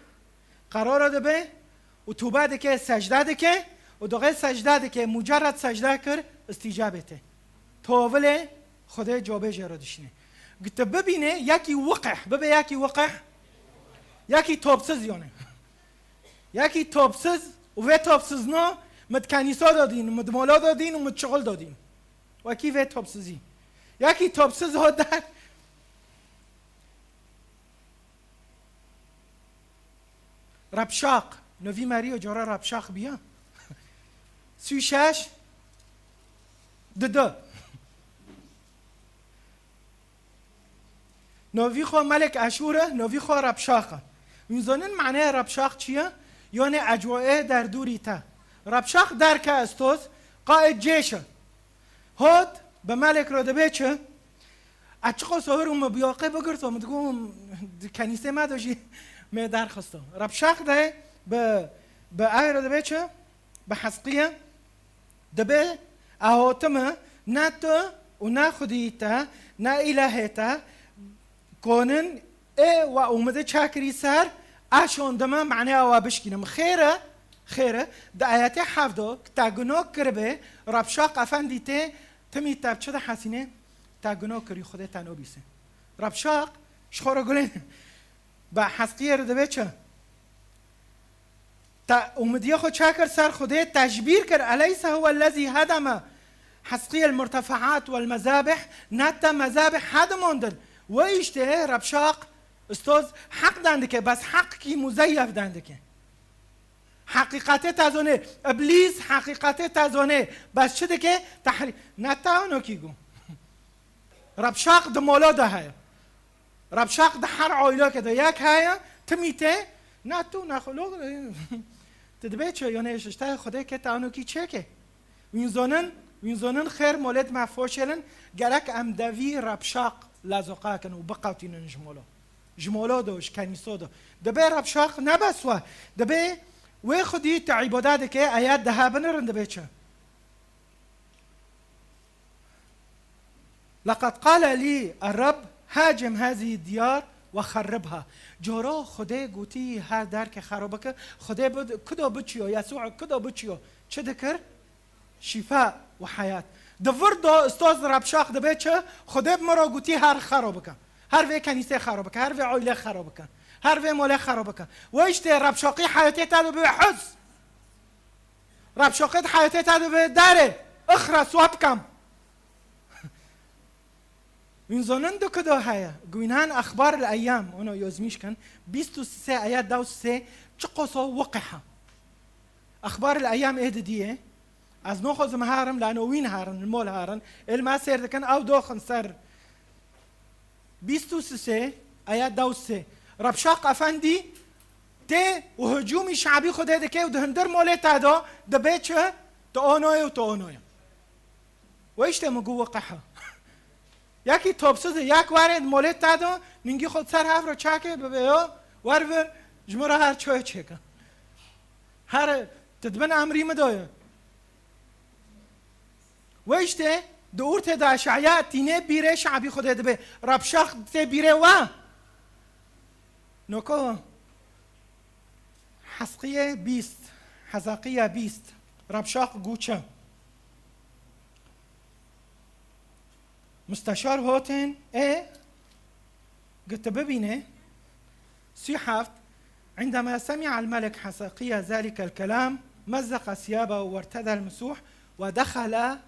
قرار ده به و تو بعد که سجده ده که و دوغه سجده ده که مجرد سجده کر استیجابته تاول خدا جابه جرا دشنه قلت ببینه یکی وقح ببه یکی وقح یکی توبسز یونه یکی توبسز و توبسز نه مد کنیسا دادین مد مولا دادین و مد شغل دادین و کی و توبسزی یکی توبسز ها در ربشاق نوی مری و جارا ربشاق بیا 36 ده نوی خو ملک اشوره نوی خو ربشاقه میزنن معنی ربشاق چیه؟ یعنی اجواء در دوری تا ربشاق در که استوز قائد جیشه هاد به ملک را دبه چه؟ اچقا صاحر اون بیاقه بگرد و مدگوم کنیسه ما داشتی می درخواستم ربشاق ده به ای را دبه چه؟ به حسقیه دبه اهاتمه نه تو و نه خودیتا نه الهیتا کنن و اومده چاکری سر اشوندمه معنی او بشکینم خیره ده آیات 7 که تاگنو کربه ربشاق افندی ته تمی تبچه ده حسینه تاگنو کری خود تنو بیسه ربشاق شخورا گلین با حسقیه رو ده چه تا اومدیه خود چاکر سر خوده تجبیر کر الیس هو الذي هدم حسقیه المرتفعات والمذابح نتا مذابح هدموندل و ایشته ربشاق استاذ حق دنده که بس حق کی مزیف دنده که حقیقت تزونه ابلیس حقیقت تزونه بس چه ده که تحریف نتاونو کی گو ربشاق ده مولا ده های ربشاق ده هر عائله که ده یک های تمیته نه تو نه خلوق تدبه چه یا نه اشته خدا که تاونو کی چه که وینزانن خیر مولد مفاشلن گرک امدوی ربشاق لازقه کنو بقاوتین جمولا دوش کنیسا دو دبه ربشاق نبسوه دبه و خودی تعبادات که آیات ده بنرن دبه چه لقد قال لي الرب هاجم هذه الديار وخربها جورا خدا گوتی هر در که خرابه که خدا کدا بچیو یسوع کدا بچیو چه دکر شفاء و حیات دور دو استاذ ربشاق دبه چه خدا مرا گوتی هر خرابه که هر وی کنیسه خرابه که هر وی عائله خرابه که هر وی مال خرابه که و اشته ربشاقی حیاتی تادو به حز ربشاقی حیاتی تادو به داره اخرس وابکم وینزانن دو کدا هیا گوینان اخبار الايام اونو یزمیش کن 23 آیات 23 چه قصه وقحه اخبار الايام ايه دیه از نخوز مهارم لانه وين هارن المول هارن الما سير دكن او دوخن سر 23 آیات 23 ربشاق افندی ته و هجومی شعبی خوده دکه و دهندر موله تادا دبه چه تو آنوی و ایشته مگو وقحه یکی توبسوز یک وارد موله تادا نینگی خود سر هف رو چاکه ببیا ورور جمعه هر چوه چکه هر تدبن امری مدایه و ایشته دور ته اشعیا تینه بیره شعبی خوده دبه ربشاق ته بیره و نوکو حسقیه 20 حزقیه 20 ربشاق گوچه مستشار هوتن قلت ببينه سيحفت عندما سمع الملك حزقيا ذلك الكلام مزق ثيابه وارتدى المسوح ودخل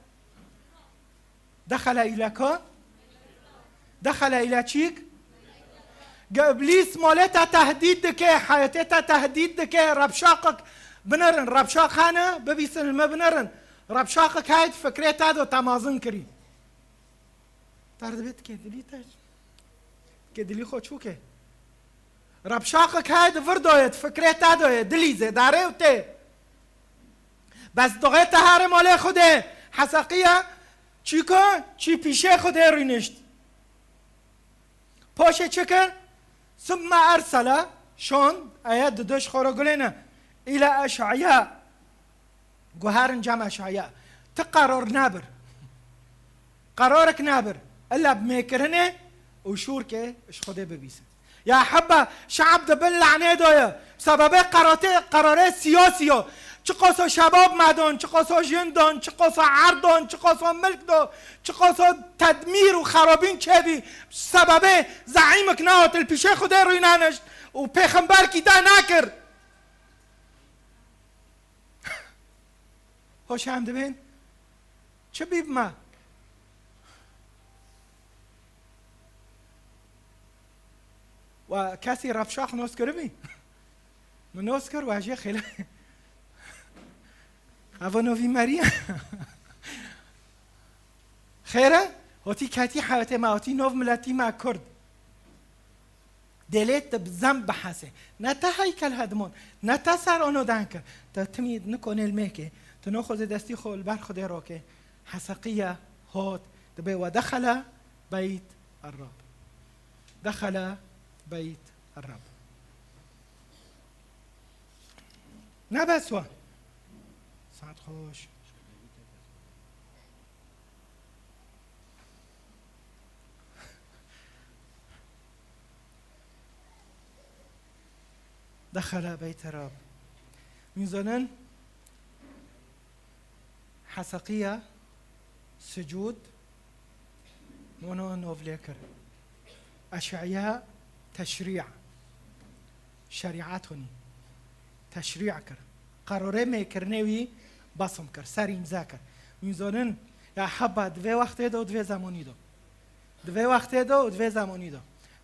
إلى كون دخل إلى تشيك إبليس مالتها تهديد دكي حياتها تهديد دكي ربشاقك بنرن ربشاق هانا ببيسن ما بنرن ربشاقك هاي فكرت هذا تمازن كري تردبت كدلي خود شو كه ربشاقك هاي دفردويت فكرت هذا دليزه داره وته بس دوغت هر مال خوده حسقية چی پیشه خوده رینشت پاشه چکر ثم ارسل شون آیات دش خورا گلینه الى اشعیا گوهرن جمع اشعیا تقرار نبر قرارك نابر الا بميكرنه وشور كه اش خوده ببيسه يا حبه شعب ده بلعنه دويا بسبب قرارات سياسيه چه قصا شباب مدان، چه قصا جندان، چه قصا عردان، چه قصا ملک دو، چه قصا تدمیر و خرابین چه بی سببه زعیمک نهات الپیشه خوده روی ننشت و پیغمبر کی ده نکر. هوش هم دبین چه بیب ما و کسی رفشاق نوسکر بی من نوسکر و اجیه خیلی اوانوی مریم خیره؟ هاتی کتی حیاته ما هاتی نو ملتی ما کرد دلیت بزنب بحثه نه تا هیکل هدمون نه تا سر آنو دنکر تا تمید نکنه الميكي تنو خود دستی خول بر خود راکه حسقية هات دبي ودخل بيت الرب دخل بيت الرب نبسوا ساعت خوش دخل بيت الرب میزنن حسقية سجود مونو نوفليكر أشعياء تشريع شريعتوني تشريع كر قراره میکرنوی باسم کر سر امضا کر میزنن یا حبا دوی وقت دو دوی زمانی دو دوی وقت دو دوی زمانی دو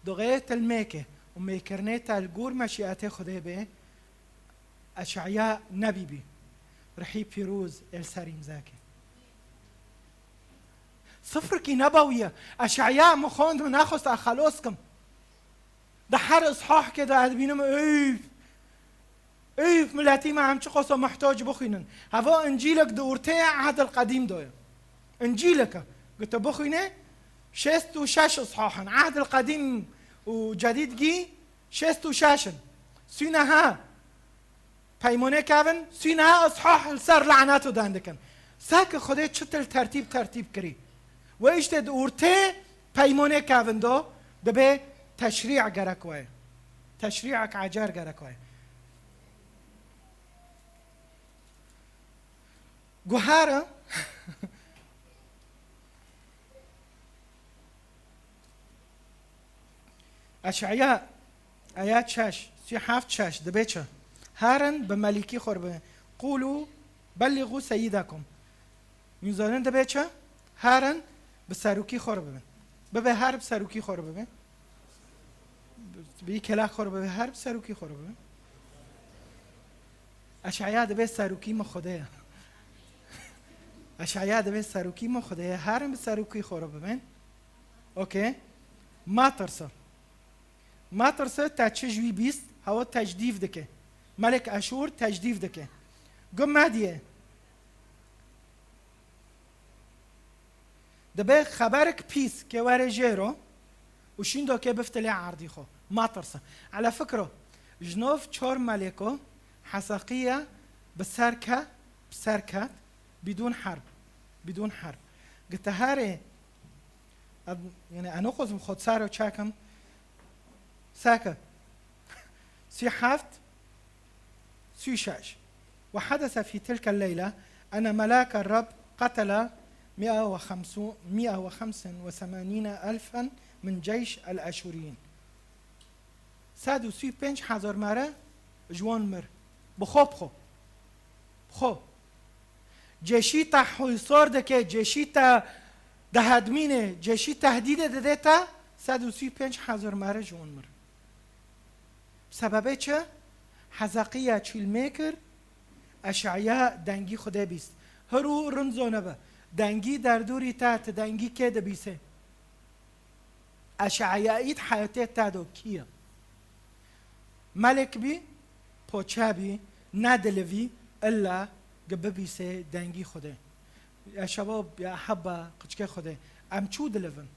دوغه الميكي و میکرنه تلگور مشیعت خوده به اشعیاء نبی بی رحی پیروز سر امضا که صفر کی نبویه اشعیاء مخوند و نخواست اخلاص کم ده هر اصحاح که ده بینم ایف ملتی ما هم چه قصة محتاج بخينن هوا انجيلك دورتي عهد القديم دويا انجيلك قلت بخينه 66 اصحاحا عهد القديم وجديد جي 66 سينها پیمانه کردن سینه اصحاح سر لعنتو دندکن ساک خودت چطور ترتیب کری و ایشت دورته پیمانه کردن دو دبه تشریع گرکوه تشریعک عجر گرکوه گوهره اشعیاء آیات 37 دبه چه هارن بملكي خربه قولوا بلغوا سيدكم میذارن دبه چه هارن بسروکی خربه به هر بسروکی خربه به کلا خربه هر بسروکی خربه اشعیاء دبه سروکی مخده اشعیاء دبه سروکی مخده هارن بسروکی خربه اوکی ما ترسه تا چجوی بیست هوا تجدیف دکه ملك أشور تجديف دكه قم ماديه دبي خبرك بيس كواري جيرو وشين دو كي بفتلي عرضي خو ما ترسى على فكرة جنوف تشور ملكو حسقية بسركات بدون حرب قلت هاري يعني أنا أخذ خد سارة وشاكم ساكا سيحافت سيشاش وحدث في تلك الليلة أن ملاك الرب قتل 185 ألفا من جيش الأشوريين سادو سوی 5000 مره جوان مر بخوب جيشي تا حوصار دكه جيشي تا دهدمينه جيشي تهديد دده تا 135,000 مره جوان مر سببه چه؟ حزقية چیل میکر اشعیاء دنگی خوده بیست هرو رنزونه به دنگی در دوری تا دنگی که ده بیسه اشعیاییت حیاته تا دو کیه ملک بی پوچه بی ندلوی الا قبه بیسه دنگی خوده یا شباب یا حبا قچکه خوده امچو دلون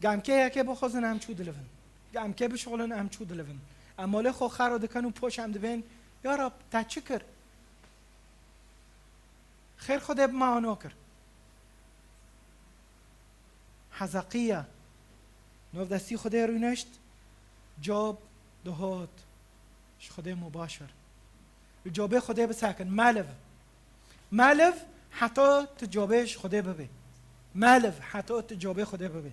گم که یکی بخوزن امچو دلون گم که بشغلن امچو دلون اماله خو خرا دکن و پوش هم دوین یا رب تا چی کر خیر خوده بمعانو کر حزقیه نو دستی خوده روی نشت جاب دهات خوده مباشر جوابه خدا بساکن مالف حتی تجابهش خدا ببه مالف حتی تجابه خدا ببه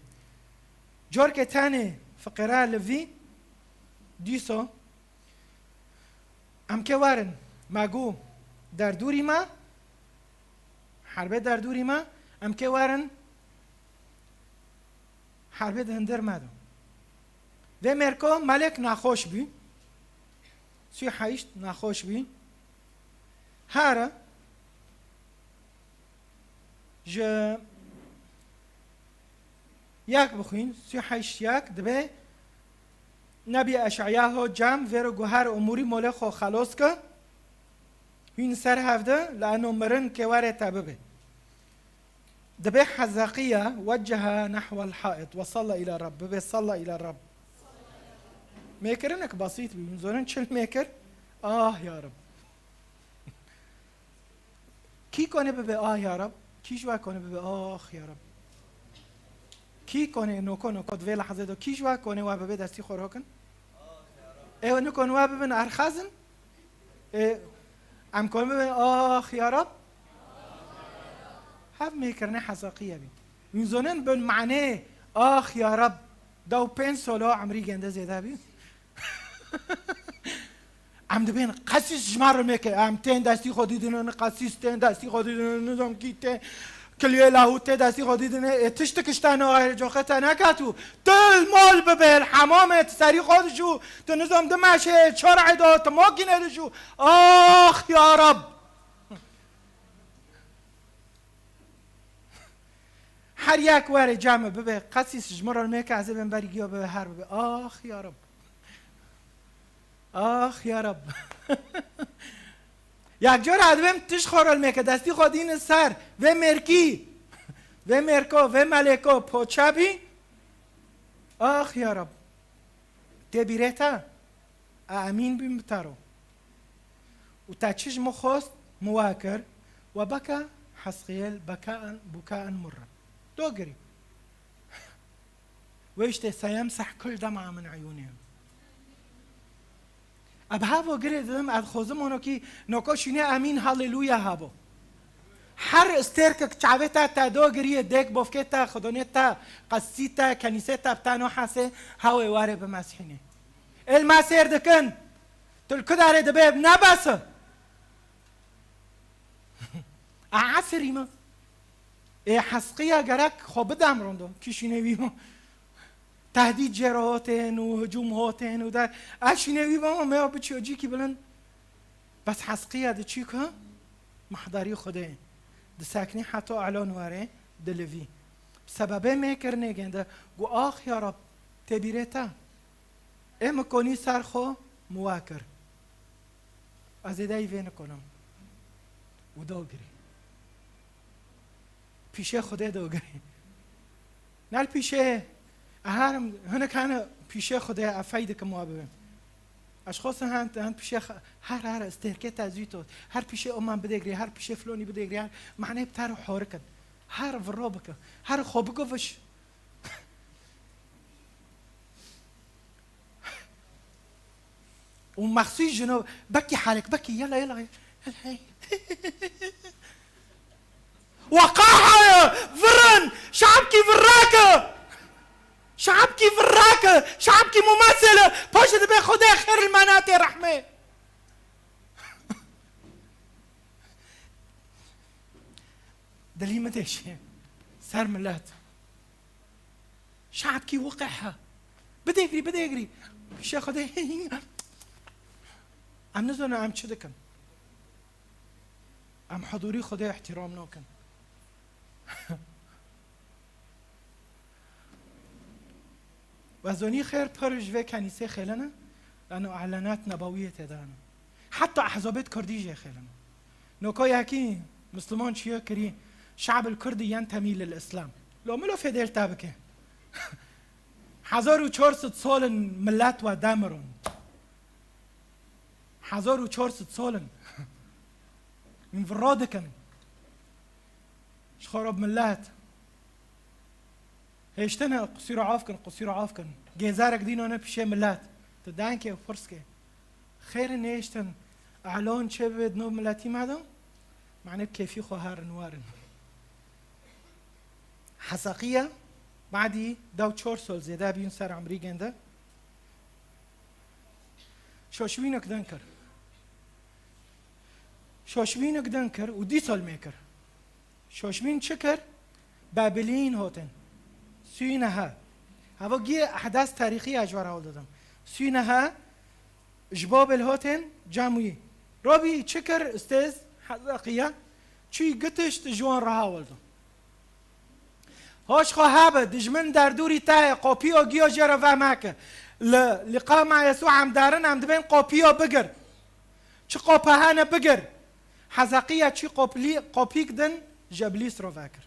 جور که تاني فقراء لفي دیسو ام که وارن ماگو در دوری ما حربه در دوری ما ام که وارن حربه دهندر مادو و مرکو ملک ناخوش بی سی حیشت ناخوش بی هارا ج یک بخوین سی حیشت یک دبه نبی اشعیاء جام ویرو گوهر اموری مال خو خلاص که این سر هفته لانه مرن که واره تببه دبه حزقية وجه نحو الحائط وصلى إلى الرب ببه صلى إلى الرب ميكر انك بسيط بي زورن شل ميكر يا رب كي كونه ببه يا رب كي جوا كونه ببه يا رب كي كونه نوكو نوكو دوی لحظه دو كي جوا كونه و ببه دستی خوراکن ايو نكون و ببن ارخازن ام كونه ببه يا رب هف میکرنه حزقیه بی میزونن بن معنی يا رب دو 5 سال عمری گنده زیده بی ام دبین قسیس جمار میکه ام تین دستی خودی دنن قسیس تین دستی خودی دنن نظام کیته کلیه لاهوت دستی خودی دنن تشت کشتن آخر جاخت نکاتو دل مال ببل حمامت سری خودشو تو نظام دمشه چهار عدات ما گینه يا رب هر یک واره جمع ببه قصیس جمران میکه از این بریگی ها ببه هر ببه يا رب يا رب یک جور عدویم تش خورال میکه دستی خودین سر و مرکی و مرکو و ملکو پوچه بی يا رب تبیرتا امین بیم بتارو و تا چیش مخواست مواکر و بکا حسقیل بکاء مرة دوغري ويشتي سيمسح كل دمعة من عيونهم ابهابو قريدم اد خوزمونو كي نوكو شيني امين هاليلويا هابو هر استركك تعبتا تا دوغري ديك بوفكتا خدونيتا قسيتا كنيستا بتانو حاسه هاوي واري بمسحيني المسير دكن تل كداري دبيب نبس اعسري ما حسقية جرك خب بدم روندو كيشيني بيمو تهديد جراحاتن و هجوماتن و در اشيني بيمو ما بتشوجي كي بلن بس حسقية ده چي که محضري خده ده ساكني حتى اعلان واره ده لوي سببه میکرنه گنده گو يا رب تبيرتا مكوني سرخو مواكر از ایده وين کنم و دوگري پیشه خدا دوگری نال پیشه اهرم هنا كان پیشه خدا افایده که ما ببین اشخاص هن پیشه هر استرکت ازیتو هر پیشه امام بدگری هر پیشه فلونی بدگری هر معنی بتر حرکت هر ورابك هر خوبك وش ومخصوص جنوب بكي حالك بكي يلا يلا هي وقاحة فرن شعبكي فراكة شعبكي فراكة شعبكي ممثلة باشد بخدا خير المناطق رحمة دليل مدش صار ملات شعبكي وقعها بدي يجري الشيخ خدا عم نزلنا عم شدكن عم حضوري خدا احترام نوكن وزوني خير برج في كنيسة خلنا لأنه إعلانات نبوية تدانا حتى أحزابات كردية خلنا نوكو ياكي مسلمان شيا كري شعب الكردي ينتمي للإسلام لو ملو في ديل تابكه 1400 سال ملت و دمرون 1400 سال من فرادكن شخرب ملات هيشتنا قصير عافكن جيزارك دينو انا بشي ملات تدانكي وفرسكي خير نيشتن اعلان چه بدنو ملتی مدام معنی کیفی خو هرن وارن حسقية بعدي داو 4 سال زيادة بيون سر عمري جنده شوشوينك دنكر شوشوينك دنكر ودي سال ميكر شوشوين شكر بابلين هوتن سوينها هذا جي أحداث تاريخية أجوار هول دادم سوينها جباب الهوتن جاموي ربي شكر استاذ حقيقة شي قتش تجوان رها ولدم هوش خواهابه دجمن در دوری تای قوپیو گیو جرا و مکه لقا مع يسوع هم دارن هم دبین قوپیو بگر چه قوپهانه بگر حزقیه چی قوپیک دن جبلیس رو فکر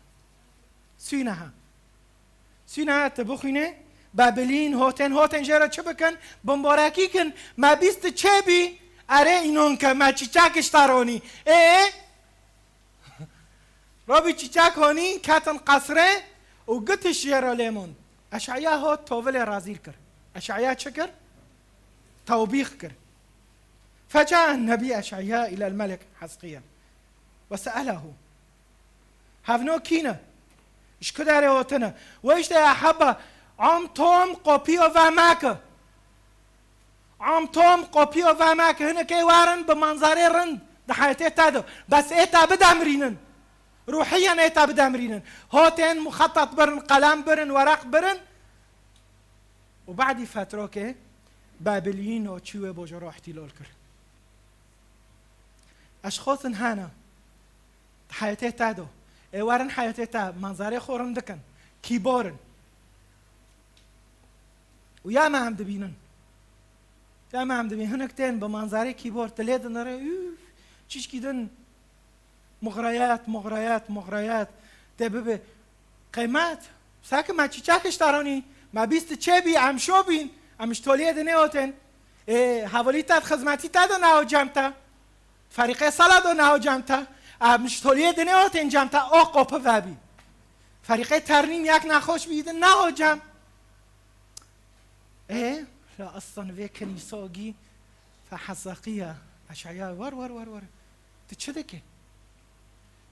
سینها تبخینه بابلین هوتن جرا چه بکن بمبارکی کن ما بیست چه بی اره اینون که ما چیچاکش تارونی رابی چیچاک هونی کتن قصره وقتش يرى ليمون أشعياء هو توفل رازيل كر أشعياء شكر توبيخ كر فجاء النبي أشعياء إلى الملك حزقيا وسأله هفنو كينا إيش كداري هوتنا وإيش ده أحبه عم توم قوبيو وماك عم توم قوبيو وماك هنا كي وارن بمنظري رند ده حياتي تادو بس إيتا بدامرينن روحيا ايتا بدامرينن هوتين مخطط برن قلم برن ورق برن وبعد فترة كي بابليين وشيوه بوجرو احتلال كر اشخاص هانا حياتي تادو ايوارن حياتي تا منظري خورن دكن كيبورن ويا ما هم دبينن يا ما هم دبين هنكتين بمنظري كيبور تليدن نرى چيش كيدن مغريات تبه قيمات ساكن ما تشاكش تراني ما بيست تشبي عم شوبين عم شتوليه دنيوتن حواليتات خدماتي تادا ناو جامتا فريق صلاة ناو جامتا عم شتوليه دنيوتن جامتا او قوبه وابي فريق ترنيم ياك ناخوش بيدن ناو جام لا اصلا في كنيسوغي فحزقية اشعياء ور تشدكي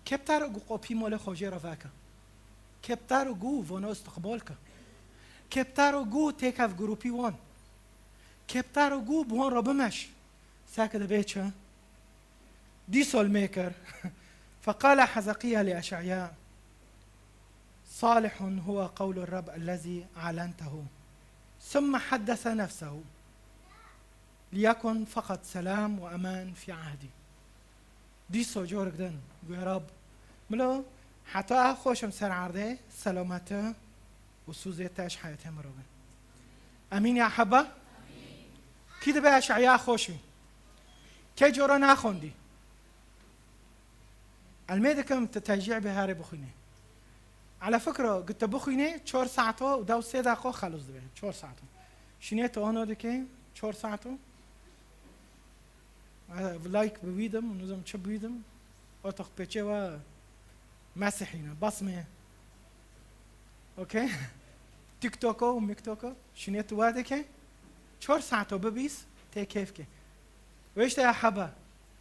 كبتر جو قوبي مال خوجه را وکا كبتر جو ونا استقبال کا كبتر جو تيك اف جروبي وان كبتر جو بوان را بمش ساكده بيتشا دي سول ميكر فقال حزقيا لأشعياء صالح هو قول الرب الذي أعلنته ثم حدث نفسه ليكن فقط سلام وأمان في عهدي دي سو جورك دن يا رب ملو حتى خوشم سر عرضه سلامته و سوزتش حياته مروبه امين يا حبا كده به اشعياء خوشي كي جورا ناخوندي الميدكم تتجيع بهاري بخينه على فكره قلت بخينه 4 ساعته وداو 3 دقيقه خلص ده 4 ساعته شنيت انا دكي 4 ساعته لايك بويدم ونظم تشبويدم اوتق بيتشوا مسيحينا بصمه اوكي تيك توكو وميك توكو شنيت وادك 4 ساعته ببيس تي كيفك ويش يا حبا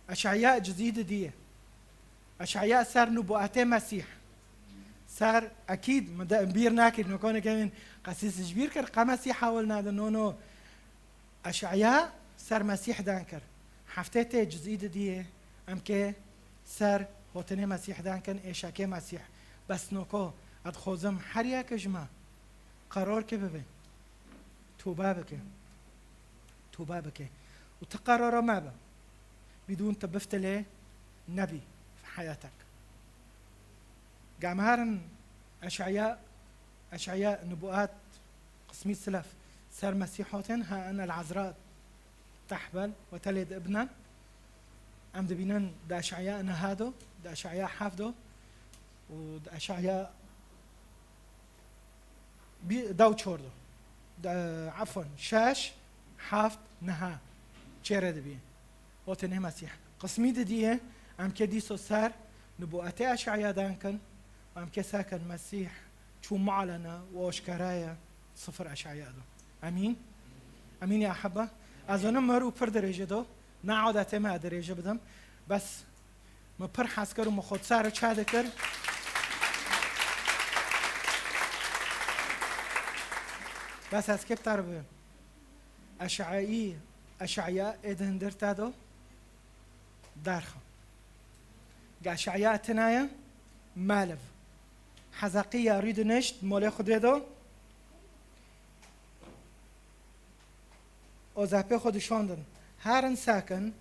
اشعياء جديد دي اشعياء صار نبوءته مسيح صار اكيد مدبير ناكد انه كان كمان قسيس كبير كر قمسيح حاولنا نو اشعياء صار مسيح دانكر حفتته جزئية دي امكي سر هوتني مسيح دانكن ايشاكي مسيح بس نوكو ادخوزم حريا كجما قرار كبه توبة بك وتقرر ما با بدون تبفتله نبي في حياتك قامهارن اشعياء نبوءات قسمي سلف سر مسيحوتن ها انا العذراء تحبل وتلد ابنا ام دبينن دا اشعياء نهادو دا اشعياء حافظو ودا اشعياء داو تشوردو عفوا شاش حافظ نها تشيرد بي وتنه مسيح قسمي دي ام كدي سوسار نبوءتي اشعياء دانكن ام كساكن مسيح شو معلنه واشكرايا صفر اشعياء دو امين يا احبه از اون مرو پر درجه دو نعودت ما دريجة بدم بس ما برحس كر ومخد سارة شهادة كر بس هسكب تعرف أشعياء إذن درتادو دارخم أشعياء تنايا مالف حزقية أريد نشت مولي خديدو أوزابي خود شوندن هارن ساكن